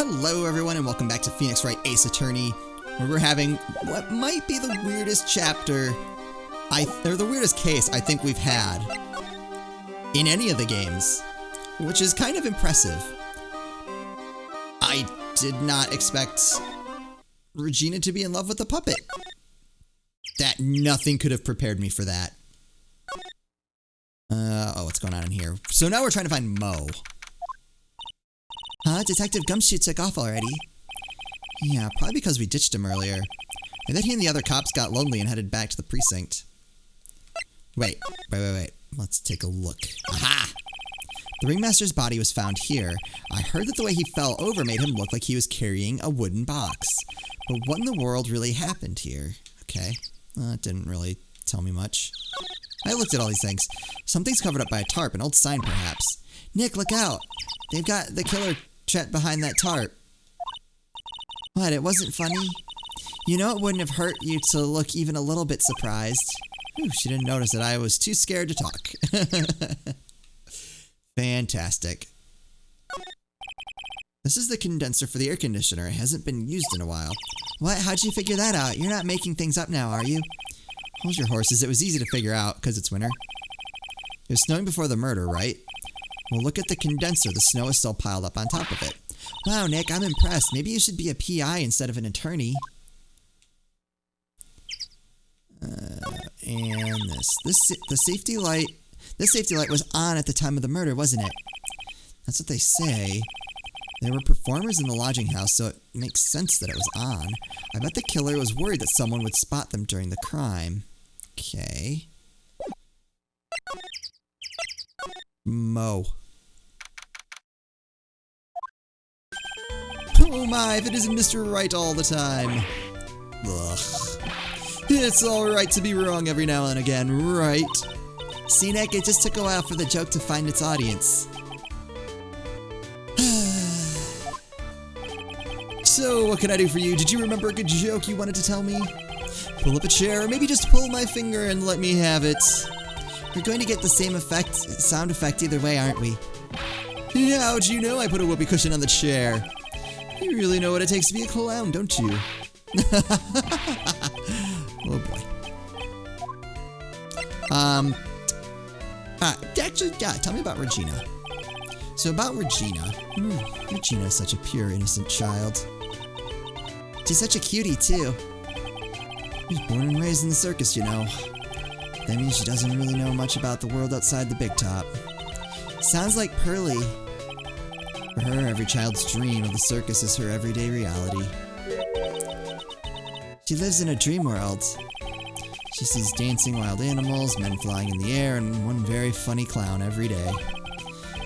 Hello everyone and welcome back to Phoenix Wright Ace Attorney, where we're having what might be the weirdest chapter, or the weirdest case I think we've had in any of the games, which is kind of impressive. I did not expect Regina to be in love with a puppet. That nothing could have prepared me for that. Oh, what's going on in here? So now we're trying to find Mo. Huh? Detective Gumshoe took off already. Yeah, probably because we ditched him earlier. And then he and the other cops got lonely and headed back to the precinct. Wait. Let's take a look. Aha! The ringmaster's body was found here. I heard that the way he fell over made him look like he was carrying a wooden box. But what in the world really happened here? Okay. That didn't really tell me much. I looked at all these things. Something's covered up by a tarp, an old sign perhaps. Nick, look out! They've got the killer trapped behind that tarp. What, it wasn't funny? You know it wouldn't have hurt you to look even a little bit surprised. Ooh, she didn't notice that I was too scared to talk. Fantastic. This is the condenser for the air conditioner. It hasn't been used in a while. What? How'd you figure that out? You're not making things up now, are you? Hold your horses. It was easy to figure out, because it's winter. It was snowing before the murder, right? Well, look at the condenser. The snow is still piled up on top of it. Wow, Nick, I'm impressed. Maybe you should be a PI instead of an attorney. And the safety light. This safety light was on at the time of the murder, wasn't it? That's what they say. There were performers in the lodging house, so it makes sense that it was on. I bet the killer was worried that someone would spot them during the crime. Okay. Mo. Oh my, if it isn't Mr. Wright all the time. Ugh. It's alright to be wrong every now and again, right? See, Nick, it just took a while for the joke to find its audience. So, what can I do for you? Did you remember a good joke you wanted to tell me? Pull up a chair, or maybe just pull my finger and let me have it. We're going to get the same sound effect either way, aren't we? How'd you know I put a whoopee cushion on the chair? You really know what it takes to be a clown, don't you? Oh boy. Actually, yeah, tell me about Regina. So about Regina. Regina is such a pure, innocent child. She's such a cutie, too. She was born and raised in the circus, you know. That means she doesn't really know much about the world outside the big top. Sounds like Pearly. For her, every child's dream of the circus is her everyday reality. She lives in a dream world. She sees dancing wild animals, men flying in the air, and one very funny clown every day.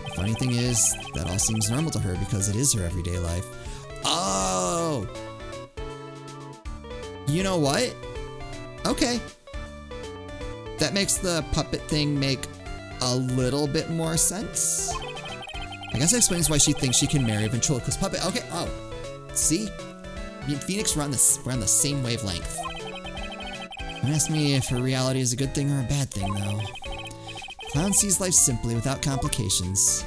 The funny thing is, that all seems normal to her because it is her everyday life. Oh! You know what? Okay. That makes the puppet thing make a little bit more sense. I guess that explains why she thinks she can marry a ventriloquist puppet. Okay, oh. See? Me and Phoenix, we're on the same wavelength. Don't ask me if her reality is a good thing or a bad thing, though. Clown sees life simply, without complications.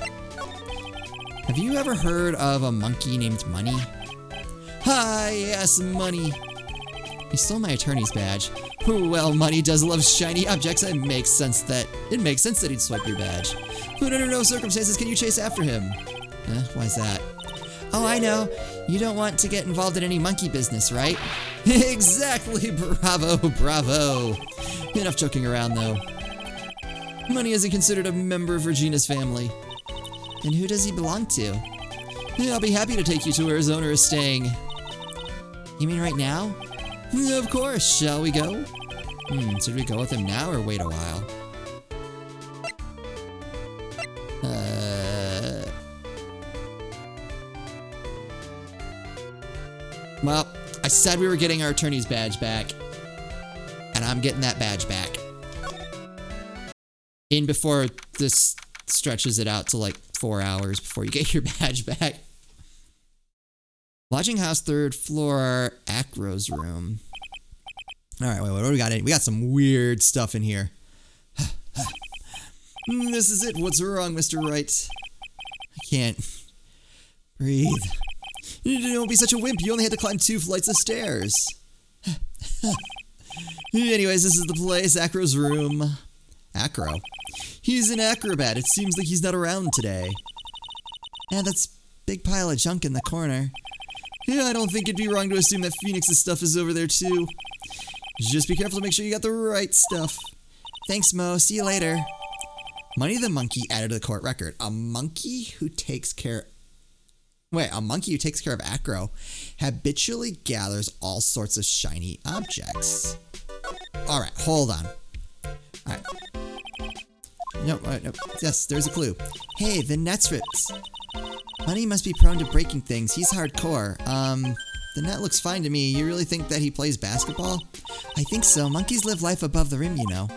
Have you ever heard of a monkey named Money? Hi, yes, Money. He stole my attorney's badge. Well, Money does love shiny objects. It makes sense that he'd swipe your badge. But under no circumstances can you chase after him. Why's that? Oh, I know. You don't want to get involved in any monkey business, right? Exactly. Bravo. Enough joking around, though. Money isn't considered a member of Regina's family. And who does he belong to? I'll be happy to take you to where his owner is staying. You mean right now? Of course. Shall we go? Should we go with him now or wait a while? Well, I said we were getting our attorney's badge back. And I'm getting that badge back. In before this stretches it out to like 4 hours before you get your badge back. Lodging house, 3rd floor, Acro's room. Alright, wait, what do we got? We got some weird stuff in here. This is it. What's wrong, Mr. Wright? I can't breathe. Don't be such a wimp. You only had to climb 2 flights of stairs. Anyways, this is the place, Acro's room. Acro? He's an acrobat. It seems like he's not around today. Yeah, that's a big pile of junk in the corner. Yeah, I don't think it'd be wrong to assume that Phoenix's stuff is over there too. Just be careful to make sure you got the right stuff. Thanks, Mo. See you later. Money the monkey added to the court record. A monkey who takes care of Acro habitually gathers all sorts of shiny objects. Alright, hold on. Alright. No. Yes, there's a clue. Hey, the net's ripped. Money must be prone to breaking things. He's hardcore. The net looks fine to me. You really think that he plays basketball? I think so. Monkeys live life above the rim, you know.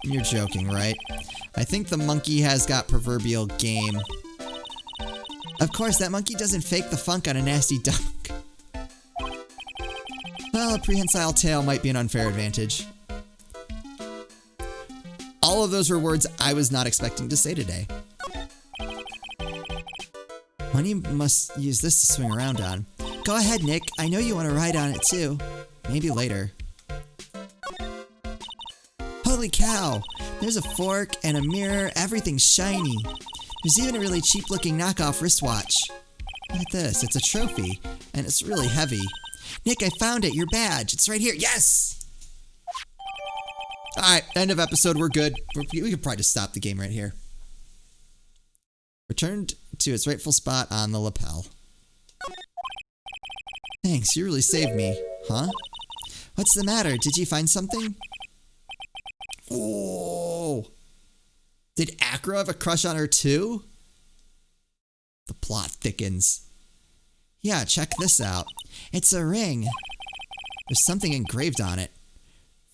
You're joking, right? I think the monkey has got proverbial game. Of course, that monkey doesn't fake the funk on a nasty dunk. Well, a prehensile tail might be an unfair advantage. All of those were words I was not expecting to say today. Money must use this to swing around on. Go ahead, Nick. I know you want to ride on it too. Maybe later. Holy cow! There's a fork and a mirror. Everything's shiny. There's even a really cheap-looking knockoff wristwatch. Look at this. It's a trophy, and it's really heavy. Nick, I found it. Your badge. It's right here. Yes! Alright, end of episode. We're good. We could probably just stop the game right here. Returned to its rightful spot on the lapel. Thanks, you really saved me. Huh? What's the matter? Did you find something? Oh! Did Acro have a crush on her too? The plot thickens. Yeah, check this out. It's a ring. There's something engraved on it.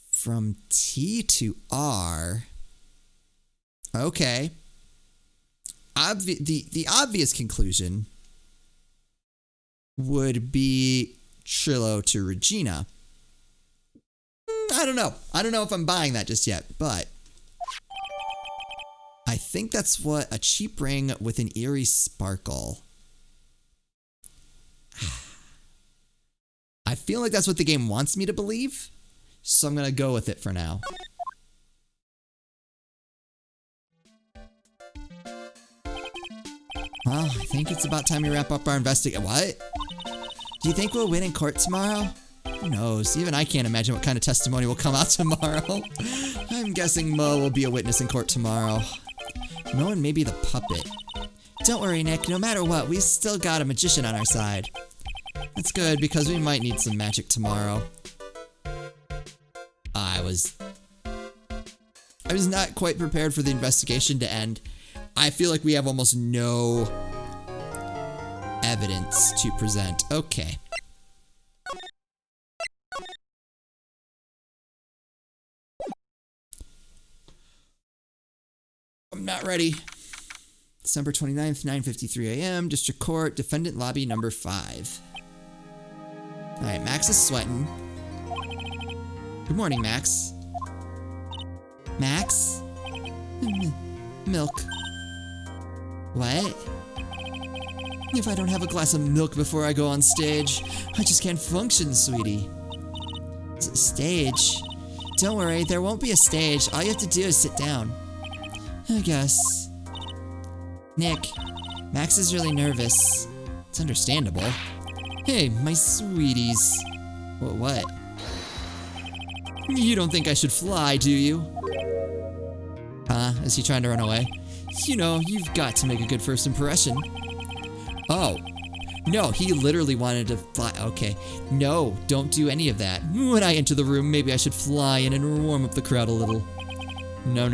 From T to R. Okay. The obvious conclusion would be Trillo to Regina. I don't know. I don't know if I'm buying that just yet, but I think that's what a cheap ring with an eerie sparkle. I feel like that's what the game wants me to believe, so I'm going to go with it for now. Well, I think it's about time we wrap up our investigation. What? Do you think we'll win in court tomorrow? Who knows? Even I can't imagine what kind of testimony will come out tomorrow. I'm guessing Mo will be a witness in court tomorrow. Mo and maybe the puppet. Don't worry, Nick. No matter what, we still got a magician on our side. That's good, because we might need some magic tomorrow. I was not quite prepared for the investigation to end. I feel like we have almost no evidence to present. Okay. I'm not ready. December 29th, 9:53 a.m. District Court, Defendant Lobby number 5. Alright, Max is sweating. Good morning, Max. Max? Milk. What? If I don't have a glass of milk before I go on stage, I just can't function, sweetie. Stage? Don't worry, there won't be a stage. All you have to do is sit down. I guess. Nick, Max is really nervous. It's understandable. Hey, my sweeties. What? You don't think I should fly, do you? Huh? Is he trying to run away? You know, you've got to make a good first impression. Oh. No, he literally wanted to fly. Okay. No, don't do any of that. When I enter the room, maybe I should fly in and warm up the crowd a little. No.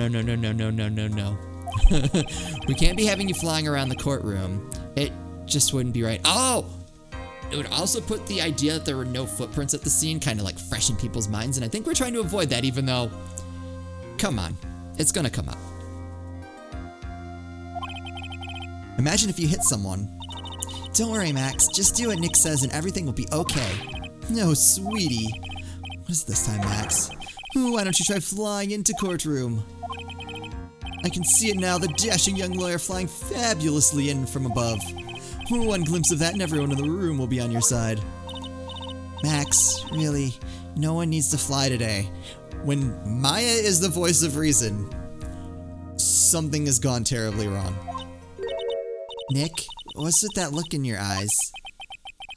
We can't be having you flying around the courtroom. It just wouldn't be right. Oh! It would also put the idea that there were no footprints at the scene kind of like fresh in people's minds, and I think we're trying to avoid that, even though... Come on. It's gonna come up. Imagine if you hit someone. Don't worry, Max. Just do what Nick says and everything will be okay. No, sweetie. What is this time, Max? Ooh, why don't you try flying into courtroom? I can see it now, the dashing young lawyer flying fabulously in from above. One glimpse of that and everyone in the room will be on your side. Max, really, no one needs to fly today. When Maya is the voice of reason, something has gone terribly wrong. Nick, what's with that look in your eyes?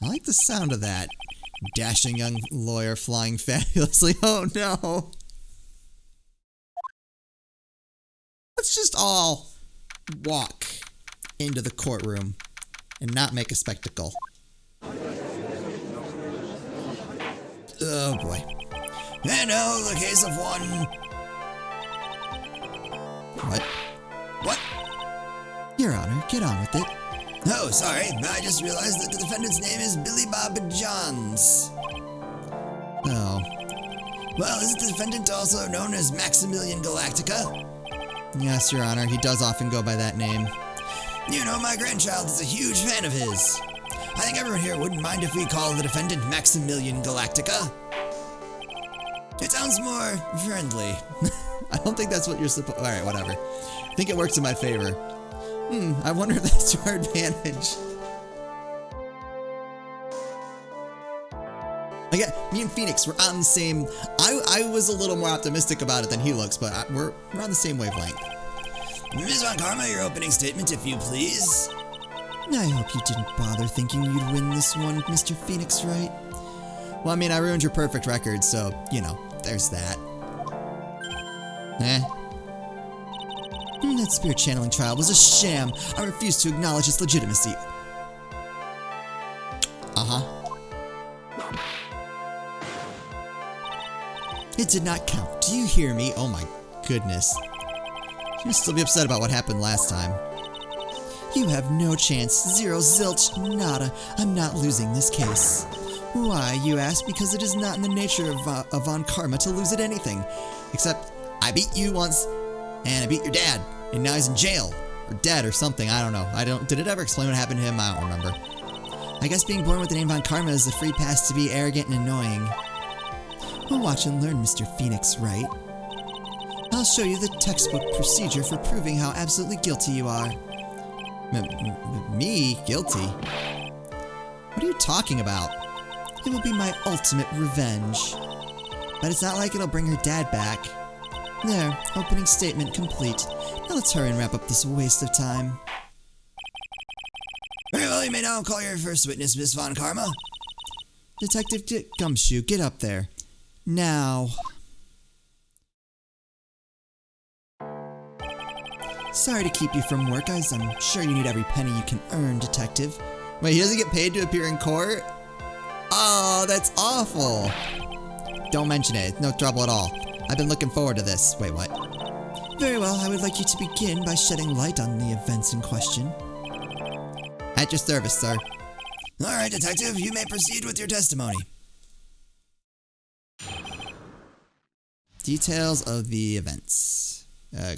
I like the sound of that. Dashing young lawyer flying fabulously. Oh no. Let's just all walk into the courtroom and not make a spectacle. Oh boy. And now the case of one... What? What? Your Honor, get on with it. Oh, sorry. I just realized that the defendant's name is Billy Bob Johns. Oh. Well, is the defendant also known as Maximilian Galactica? Yes, Your Honor. He does often go by that name. You know, my grandchild is a huge fan of his. I think everyone here wouldn't mind if we call the defendant Maximilian Galactica. It sounds more friendly. I don't think that's what you're supposed... Alright, whatever. I think it works in my favor. I wonder if that's your advantage. Again, me and Phoenix, we're on the same... I was a little more optimistic about it than he looks, but we're on the same wavelength. Ms. Von Karma, your opening statement, if you please. I hope you didn't bother thinking you'd win this one, Mr. Phoenix, Wright. Well, I mean, I ruined your perfect record, so, you know, there's that. That spirit channeling trial was a sham. I refuse to acknowledge its legitimacy. It did not count. Do you hear me? Oh my goodness. You'll still be upset about what happened last time. You have no chance. Zero, zilch, nada. I'm not losing this case. Why, you ask? Because it is not in the nature of Von Karma to lose at anything. Except, I beat you once, and I beat your dad, and now he's in jail. Or dead or something, I don't know. Did it ever explain what happened to him? I don't remember. I guess being born with the name Von Karma is a free pass to be arrogant and annoying. We'll watch and learn, Mr. Phoenix, Wright. I'll show you the textbook procedure for proving how absolutely guilty you are. Me? Guilty? What are you talking about? It will be my ultimate revenge. But it's not like it'll bring her dad back. There, opening statement complete. Now let's hurry and wrap up this waste of time. Very well, you may now call your first witness, Miss Von Karma. Detective Gumshoe, get up there. Now. Sorry to keep you from work, as I'm sure you need every penny you can earn, Detective. Wait, he doesn't get paid to appear in court? Oh, that's awful. Don't mention it. It's no trouble at all. I've been looking forward to this. Wait, what? Very well, I would like you to begin by shedding light on the events in question. At your service, sir. All right, Detective, you may proceed with your testimony. Details of the events.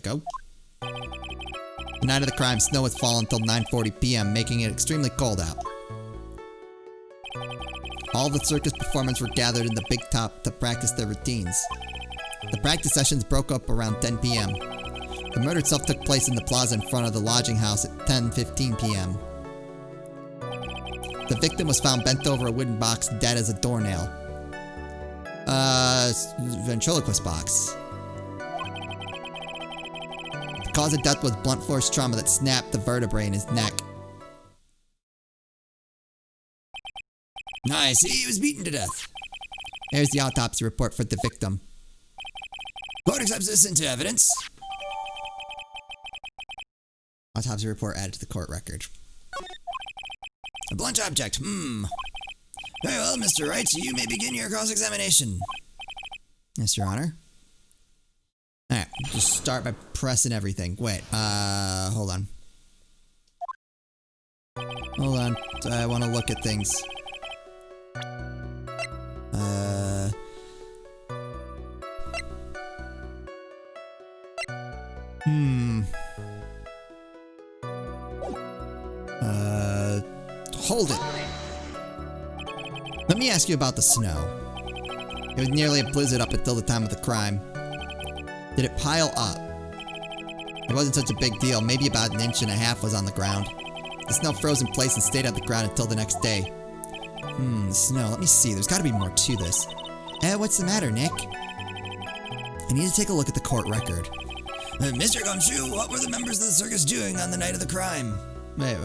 Go. The night of the crime, snow had fallen until 9:40 p.m., making it extremely cold out. All the circus performers were gathered in the big top to practice their routines. The practice sessions broke up around 10 p.m. The murder itself took place in the plaza in front of the lodging house at 10:15 p.m. The victim was found bent over a wooden box, dead as a doornail. Ventriloquist box. The cause of death was blunt force trauma that snapped the vertebrae in his neck. I see, he was beaten to death. There's the autopsy report for the victim. Court accepts this into evidence. Autopsy report added to the court record. A blunt object, Very well, Mr. Wright, you may begin your cross-examination. Yes, Your Honor. Alright, just start by pressing everything. Wait, hold on. Hold on, I want to look at things. Hold it. Let me ask you about the snow. It was nearly a blizzard up until the time of the crime. Did it pile up? It wasn't such a big deal. Maybe about 1.5 inches was on the ground. The snow froze in place and stayed on the ground until the next day. The snow. Let me see. There's got to be more to this. What's the matter, Nick? I need to take a look at the court record. Mr. Gumshoe, what were the members of the circus doing on the night of the crime? Wait.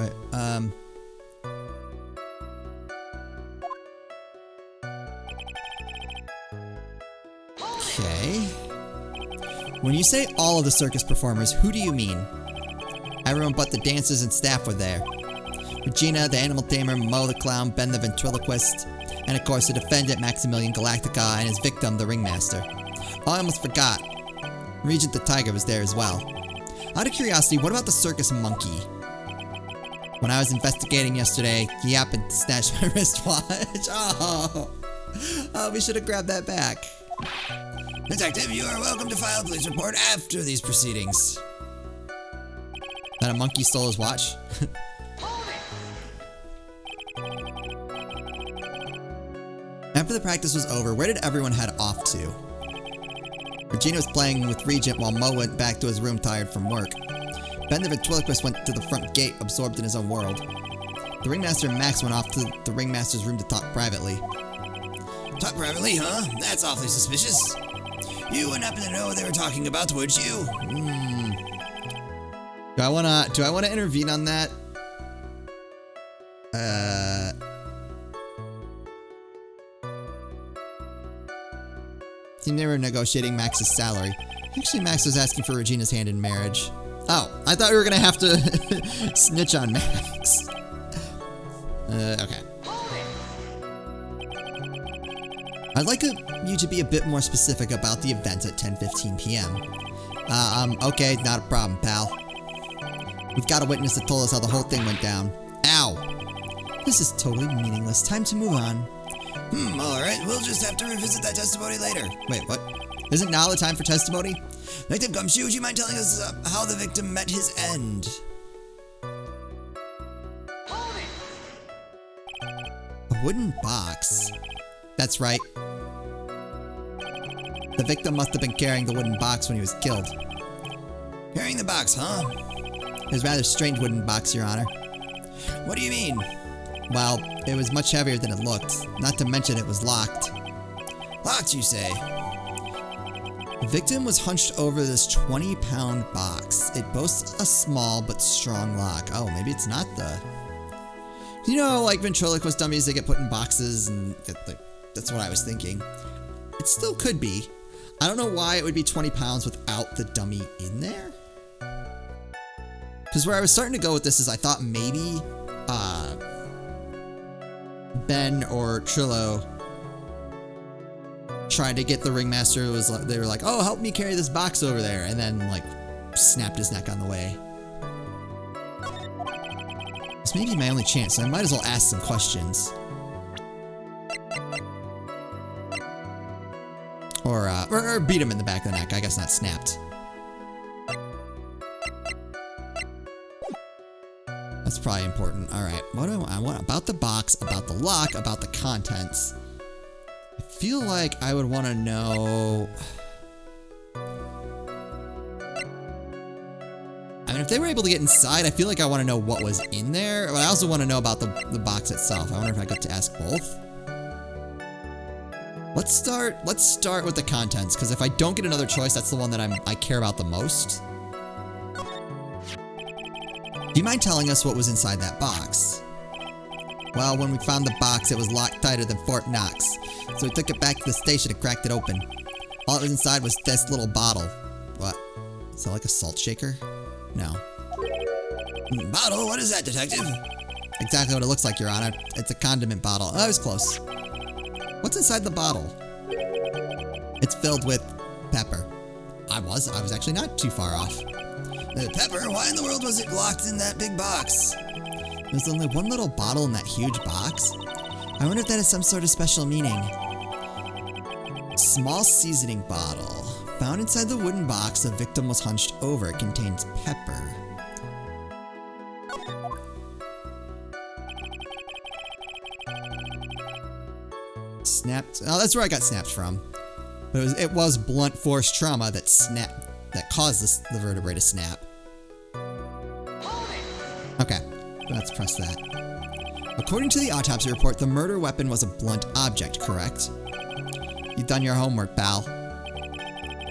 Okay. When you say all of the circus performers, who do you mean? Everyone but the dancers and staff were there. Regina, the animal tamer, Mo the clown, Ben the ventriloquist, and of course the defendant, Maximilian Galactica, and his victim, the ringmaster. Oh, I almost forgot. Regent the tiger was there as well. Out of curiosity, what about the circus monkey? When I was investigating yesterday, he happened to snatch my wristwatch. Oh, we should have grabbed that back. Detective, you are welcome to file a police report after these proceedings. That a monkey stole his watch? After the practice was over, where did everyone head off to? Regina was playing with Regent while Mo went back to his room tired from work. Ben the ventriloquist went to the front gate, absorbed in his own world. The ringmaster and Max went off to the ringmaster's room to talk privately. Talk privately, huh? That's awfully suspicious. You wouldn't happen to know what they were talking about, would you? Do I wanna intervene on that? Seemed they were negotiating Max's salary. Actually, Max was asking for Regina's hand in marriage. Oh, I thought we were gonna have to snitch on Max. Okay. I'd like you to be a bit more specific about the event at 10:15 p.m. Okay, not a problem, pal. We've got a witness that told us how the whole thing went down. Ow! This is totally meaningless. Time to move on. Alright, we'll just have to revisit that testimony later. Wait, what? Isn't now the time for testimony? Detective Gumshoe, would you mind telling us how the victim met his end? A wooden box. That's right. The victim must have been carrying the wooden box when he was killed. Carrying the box, huh? It was a rather strange wooden box, Your Honor. What do you mean? Well, it was much heavier than it looked. Not to mention it was locked. Locked, you say? The victim was hunched over this 20-pound box. It boasts a small but strong lock. Oh, maybe it's not the... You know, like ventriloquist dummies, they get put in boxes and that's what I was thinking. It still could be. I don't know why it would be 20 pounds without the dummy in there. Because where I was starting to go with this is I thought maybe Ben or Trillo tried to get the ringmaster. They were like, oh, help me carry this box over there, and then like snapped his neck on the way. This may be my only chance, so I might as well ask some questions. Or beat him in the back of the neck. I guess not snapped. That's probably important. Alright, what do I want? About the box, about the lock, about the contents. I feel like I would want to know... I mean, if they were able to get inside, I feel like I want to know what was in there. But I also want to know about the box itself. I wonder if I get to ask both. Let's start with the contents, because if I don't get another choice, that's the one that I care about the most. Do you mind telling us what was inside that box? Well, when we found the box, it was locked tighter than Fort Knox, so we took it back to the station and cracked it open. All that was inside was this little bottle. What? Is that like a salt shaker? No. Bottle? What is that, detective? Exactly what it looks like, Your Honor. It's a condiment bottle. Oh, I was close. What's inside the bottle? It's filled with pepper. I was actually not too far off. Pepper? Why in the world was it locked in that big box? There's only one little bottle in that huge box. I wonder if that has some sort of special meaning. Small seasoning bottle. Found inside the wooden box the victim was hunched over. It contains pepper. Snapped. Oh, that's where I got snapped from. But it was blunt force trauma that caused the vertebrae to snap. Okay. Let's press that. According to the autopsy report, the murder weapon was a blunt object, correct? You've done your homework, pal.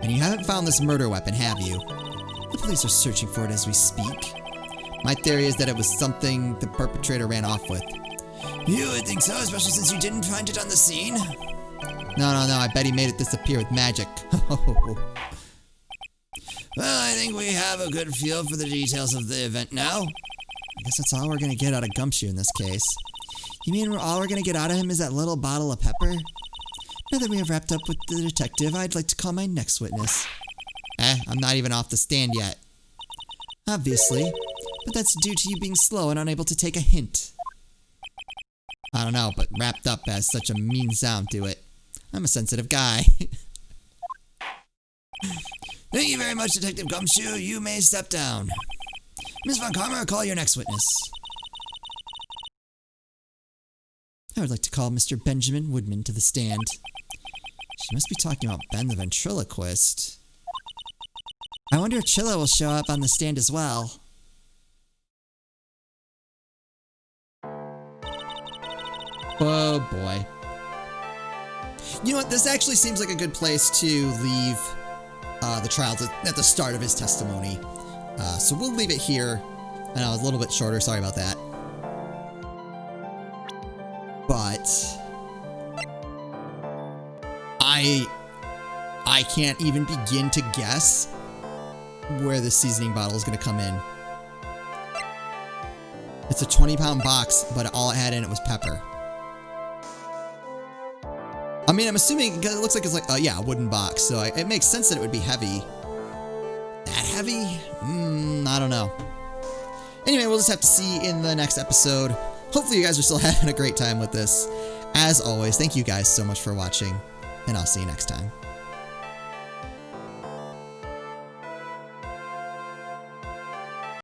And you haven't found this murder weapon, have you? The police are searching for it as we speak. My theory is that it was something the perpetrator ran off with. You would think so, especially since you didn't find it on the scene. No, I bet he made it disappear with magic. Well, I think we have a good feel for the details of the event now. I guess that's all we're gonna get out of Gumshoe in this case. You mean all we're gonna get out of him is that little bottle of pepper? Now that we have wrapped up with the detective, I'd like to call my next witness. I'm not even off the stand yet. Obviously, but that's due to you being slow and unable to take a hint. I don't know, but wrapped up has such a mean sound to it. I'm a sensitive guy. Thank you very much, Detective Gumshoe. You may step down. Ms. Von Karma, call your next witness. I would like to call Mr. Benjamin Woodman to the stand. She must be talking about Ben the ventriloquist. I wonder if Chilla will show up on the stand as well. Oh boy. You know what? This actually seems like a good place to leave the trial at the start of his testimony. So we'll leave it here. I know, it's a little bit shorter. Sorry about that. But I can't even begin to guess where the seasoning bottle is going to come in. It's a 20-pound box, but all it had in it was pepper. I mean, I'm assuming because it looks like it's like, yeah, a wooden box. So it makes sense that it would be heavy. That heavy? I don't know. Anyway, we'll just have to see in the next episode. Hopefully you guys are still having a great time with this. As always, thank you guys so much for watching, and I'll see you next time.